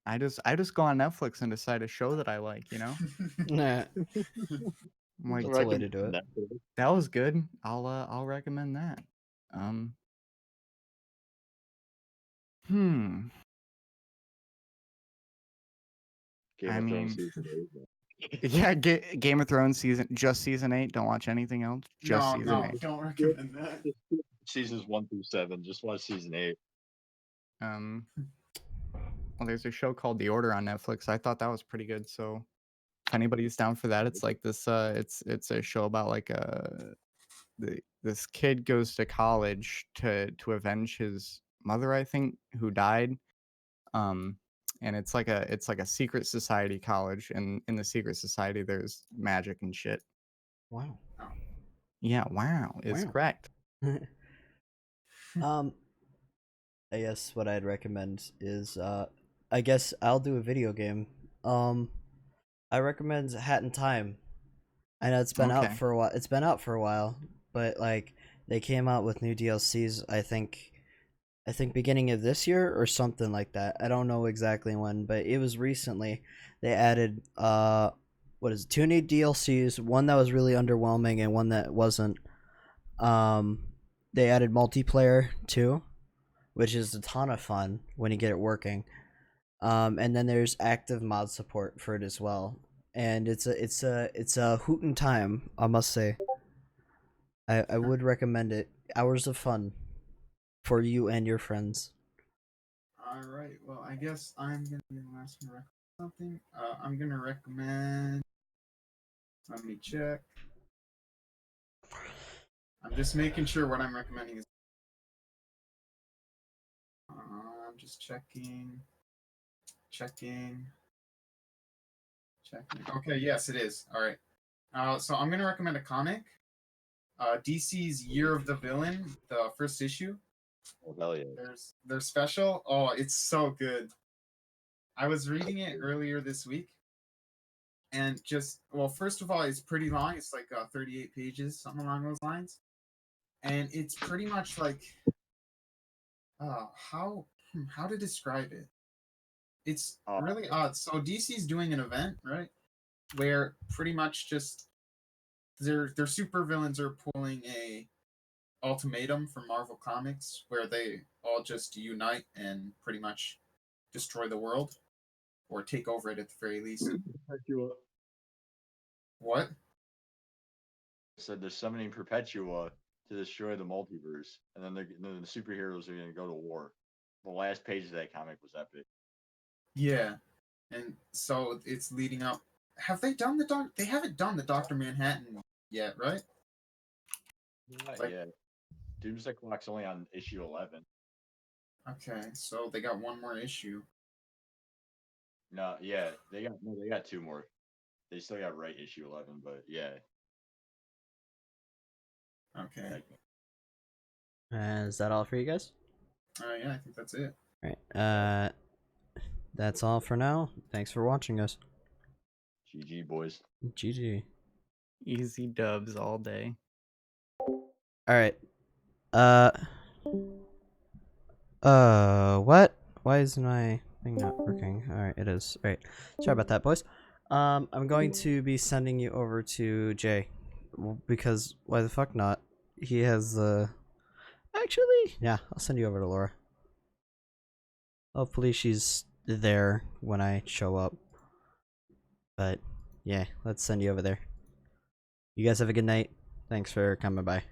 I just go on Netflix and decide a show that I like, you know? Nah, I'm like, that's a way to do it. Netflix. that was good. I'll recommend that. Hmm. Game I of Thrones mean, season 8. yeah, Game of Thrones season 8. Don't watch anything else. Just No, season no, 8. don't recommend that. Seasons 1 through 7. Just watch season 8. Well, there's a show called The Order on Netflix. I thought that was pretty good. So if anybody's down for that, it's like this. It's a show about like this kid goes to college to avenge his mother, I think, who died. And it's like a secret society college, and in the secret society there's magic and shit. Wow. Yeah, wow is Wow. correct. I guess what I'd recommend is I guess I'll do a video game. I recommend Hat in Time. I know it's been out Okay. for a while. It's been out for a while, but like they came out with new DLCs. I think beginning of this year or something like that. I don't know exactly when, but it was recently. They added what is it, 2 new DLCs, one that was really underwhelming and one that wasn't. They added multiplayer too, which is a ton of fun when you get it working. And then there's active mod support for it as well. And it's a hoot and time, I must say. I would recommend it. Hours of fun for you and your friends. All right. Well, I guess I'm gonna be the last one to recommend something. I'm gonna recommend. Let me check. I'm just making sure what I'm recommending is. I'm just checking. Okay. Yes, it is. All right. So I'm gonna recommend a comic. DC's Year of the Villain, the first issue. Oh, hell yeah. Their special. Oh, it's so good. I was reading it earlier this week, and just well, first of all, it's pretty long. It's like 38 pages, something along those lines, and it's pretty much like how to describe it. It's really odd. So DC's doing an event, right, where pretty much just their supervillains are pulling a ultimatum from Marvel Comics, where they all just unite and pretty much destroy the world or take over it at the very least. What? Said they're summoning Perpetua to destroy the multiverse, and then the superheroes are going to go to war. The last page of that comic was epic. Yeah, and so it's leading up. Have they done the doc? They haven't done the Doctor Manhattan yet, right? Not yet. Doomsday Clock's only on issue 11. Okay, so they got one more issue. No, yeah, they got 2 more. They still got right issue 11, but yeah. Okay. Is that all for you guys? Yeah, I think that's it. All right. That's all for now. Thanks for watching us. GG, boys. GG. Easy dubs all day. All right. What? Why is my thing not working? All right, it is. All right. Sorry about that, boys. I'm going to be sending you over to Jay because why the fuck not? He has Actually, yeah, I'll send you over to Laura. Hopefully she's there when I show up. But yeah, let's send you over there. You guys have a good night. Thanks for coming by.